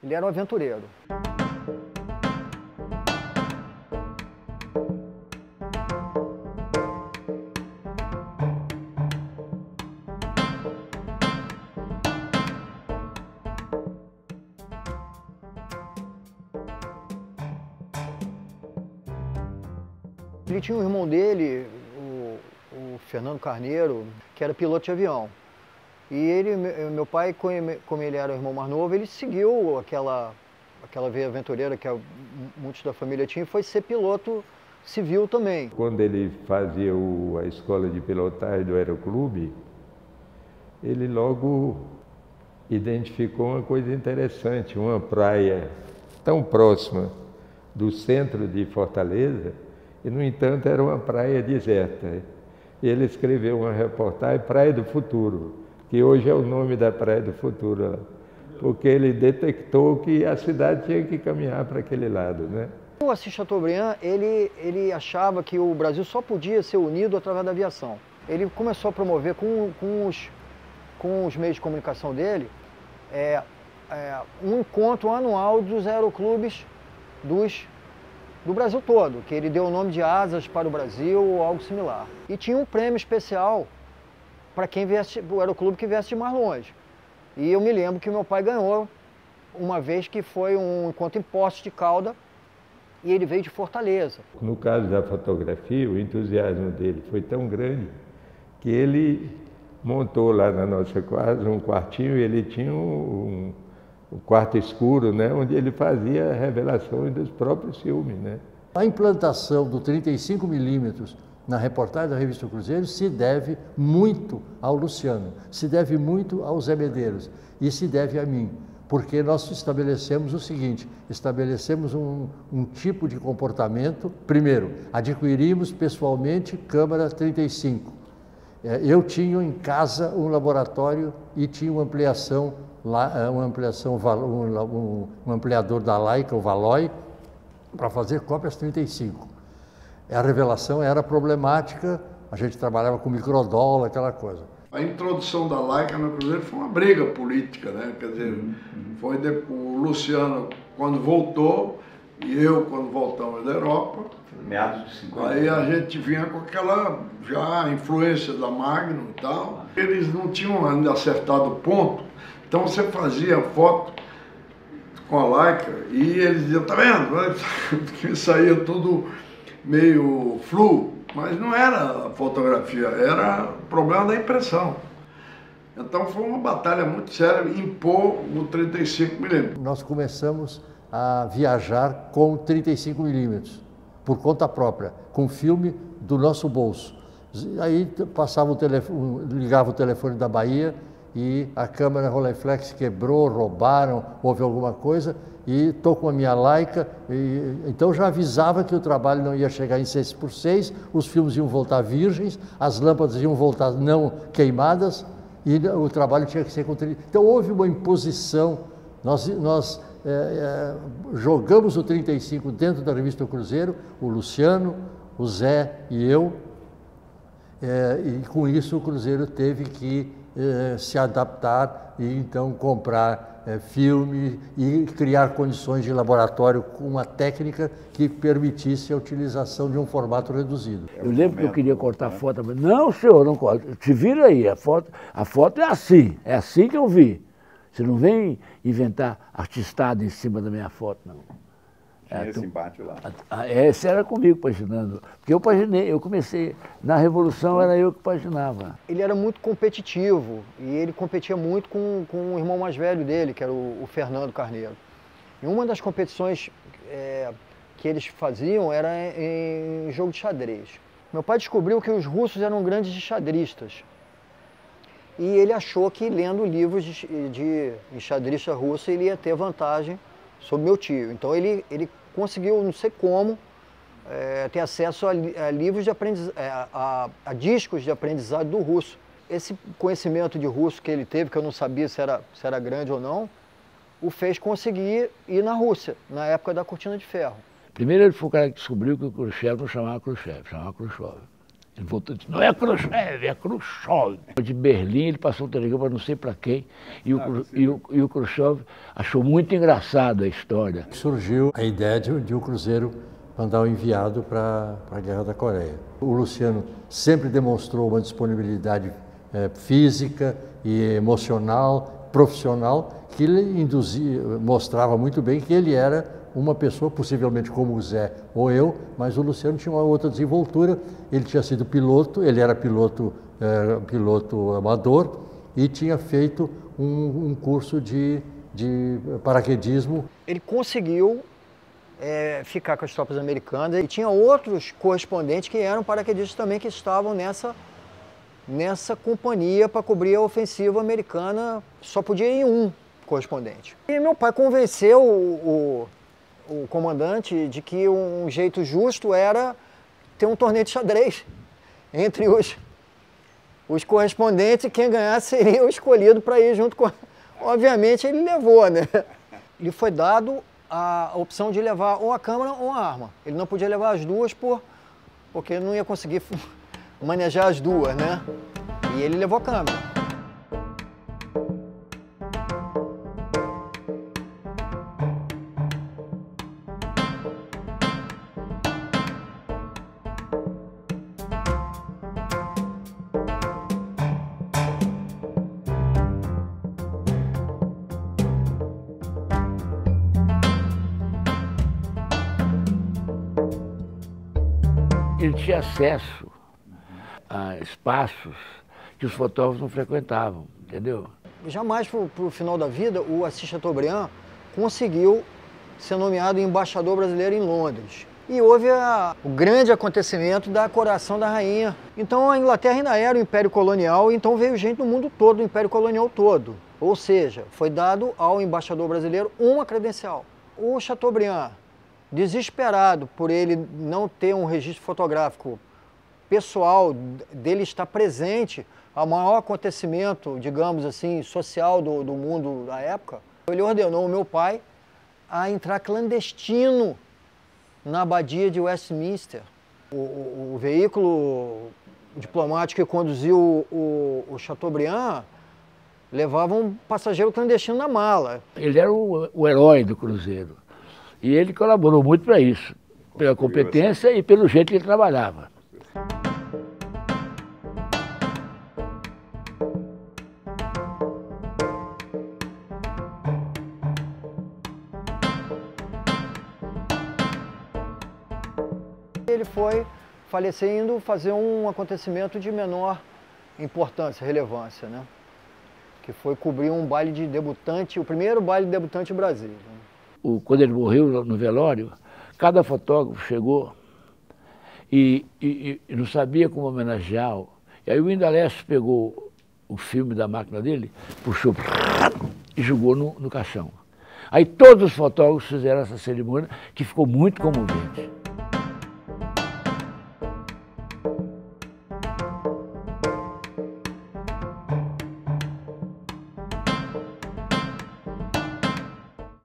Ele era um aventureiro. Ele tinha um irmão dele, o Fernando Carneiro, que era piloto de avião. E meu pai, como ele era o irmão mais novo, ele seguiu aquela veia aventureira que muitos da família tinham e foi ser piloto civil também. Quando ele fazia a escola de pilotagem do Aeroclube, ele logo identificou uma coisa interessante, uma praia tão próxima do centro de Fortaleza, e, no entanto, era uma praia deserta. E ele escreveu uma reportagem, Praia do Futuro, que hoje é o nome da Praia do Futuro, porque ele detectou que a cidade tinha que caminhar para aquele lado, né? O Assis Chateaubriand, ele achava que o Brasil só podia ser unido através da aviação. Ele começou a promover com os meios de comunicação dele um encontro anual dos aeroclubes do Brasil todo, que ele deu o nome de Asas para o Brasil ou algo similar. E tinha um prêmio especial para quem viesse, o aeroclube que viesse de mais longe. E eu me lembro que meu pai ganhou uma vez que foi um encontro em Poços de Caldas e ele veio de Fortaleza. No caso da fotografia, o entusiasmo dele foi tão grande que ele montou lá na nossa casa um quartinho e ele tinha um quarto escuro, né, onde ele fazia revelações dos próprios filmes, né? A implantação do 35mm na reportagem da Revista Cruzeiro se deve muito ao Luciano, se deve muito ao Zé Medeiros e se deve a mim, porque nós estabelecemos o seguinte, estabelecemos um tipo de comportamento. Primeiro, adquirimos pessoalmente câmera 35. Eu tinha em casa um laboratório e tinha uma ampliação, um ampliador da Leica, o Valoy, para fazer cópias 35. A revelação era problemática, a gente trabalhava com microdólar, aquela coisa. A introdução da Leica no Cruzeiro foi uma briga política, né? Quer dizer, foi o Luciano quando voltou e eu quando voltamos da Europa. Meados de 50. Aí a gente vinha com aquela já influência da Magnum e tal. Eles não tinham ainda acertado o ponto, então você fazia foto com a Leica e eles diziam, tá vendo? Que saía tudo meio flu, mas não era a fotografia, era o problema da impressão. Então foi uma batalha muito séria impor o 35mm. Nós começamos a viajar com 35mm, por conta própria, com filme do nosso bolso. Aí passava ligava o telefone da Bahia e a câmera Rolleiflex quebrou, roubaram, houve alguma coisa, e estou com a minha Leica, então já avisava que o trabalho não ia chegar em 6x6, os filmes iam voltar virgens, as lâmpadas iam voltar não queimadas, e o trabalho tinha que ser com 30. Então houve uma imposição, nós jogamos o 35 dentro da Revista Cruzeiro, o Luciano, o Zé e eu, e com isso o Cruzeiro teve que se adaptar e então comprar filme e criar condições de laboratório com uma técnica que permitisse a utilização de um formato reduzido. Eu lembro que eu queria cortar a foto, mas não, senhor, não corta, te vira aí, a foto é assim que eu vi. Você não vem inventar artistado em cima da minha foto, não. Tinha esse embate lá. Esse era comigo paginando, porque eu paginei, eu comecei, na Revolução era eu que paginava. Ele era muito competitivo e ele competia muito com o irmão mais velho dele, que era o Fernando Carneiro. E uma das competições que eles faziam era em jogo de xadrez. Meu pai descobriu que os russos eram grandes xadristas. E ele achou que lendo livros de xadrista russo ele ia ter vantagem sobre meu tio. Então ele conseguiu, não sei como, ter acesso a livros de a discos de aprendizado do russo. Esse conhecimento de russo que ele teve, que eu não sabia se era grande ou não, o fez conseguir ir na Rússia, na época da Cortina de Ferro. Primeiro ele foi o cara que descobriu que o Khrushchev não chamava Khrushchev, chamava Khrushchev. Ele voltou e disse, não é Khrushchev, é Khrushchev. De Berlim ele passou um telegrama para não sei para quem, e o Khrushchev achou muito engraçada a história. Surgiu a ideia de o Cruzeiro mandar um enviado para a Guerra da Coreia. O Luciano sempre demonstrou uma disponibilidade física e emocional, profissional, que ele mostrava muito bem que ele era uma pessoa, possivelmente como o Zé ou eu, mas o Luciano tinha uma outra desenvoltura. Ele tinha sido piloto, ele era piloto amador e tinha feito um curso de paraquedismo. Ele conseguiu ficar com as tropas americanas e tinha outros correspondentes que eram paraquedistas também, que estavam nessa companhia para cobrir a ofensiva americana. Só podia ir um correspondente. E meu pai convenceu o comandante de que um jeito justo era ter um torneio de xadrez entre os correspondentes, e quem ganhasse seria o escolhido para ir junto com... Obviamente ele levou, né? Lhe foi dado a opção de levar ou a câmera ou a arma. Ele não podia levar as duas porque ele não ia conseguir manejar as duas, né? E ele levou a câmera. Ele tinha acesso a espaços que os fotógrafos não frequentavam, entendeu? Jamais para o final da vida, o Assis Chateaubriand conseguiu ser nomeado embaixador brasileiro em Londres. E houve o grande acontecimento da coroação da rainha. Então a Inglaterra ainda era o Império Colonial, então veio gente do mundo todo, do Império Colonial todo. Ou seja, foi dado ao embaixador brasileiro uma credencial. O Chateaubriand, desesperado por ele não ter um registro fotográfico pessoal, dele estar presente ao maior acontecimento, digamos assim, social do mundo da época, ele ordenou o meu pai a entrar clandestino na abadia de Westminster. O veículo diplomático que conduziu o Chateaubriand levava um passageiro clandestino na mala. Ele era o herói do Cruzeiro. E ele colaborou muito para isso, pela competência e pelo jeito que ele trabalhava. Ele foi falecer indo fazer um acontecimento de menor importância, relevância, né? Que foi cobrir um baile de debutante, o primeiro baile de debutante do Brasil. Quando ele morreu no velório, cada fotógrafo chegou e não sabia como homenageá-lo. E aí o Indalecio pegou o filme da máquina dele, puxou e jogou no caixão. Aí todos os fotógrafos fizeram essa cerimônia, que ficou muito comovente.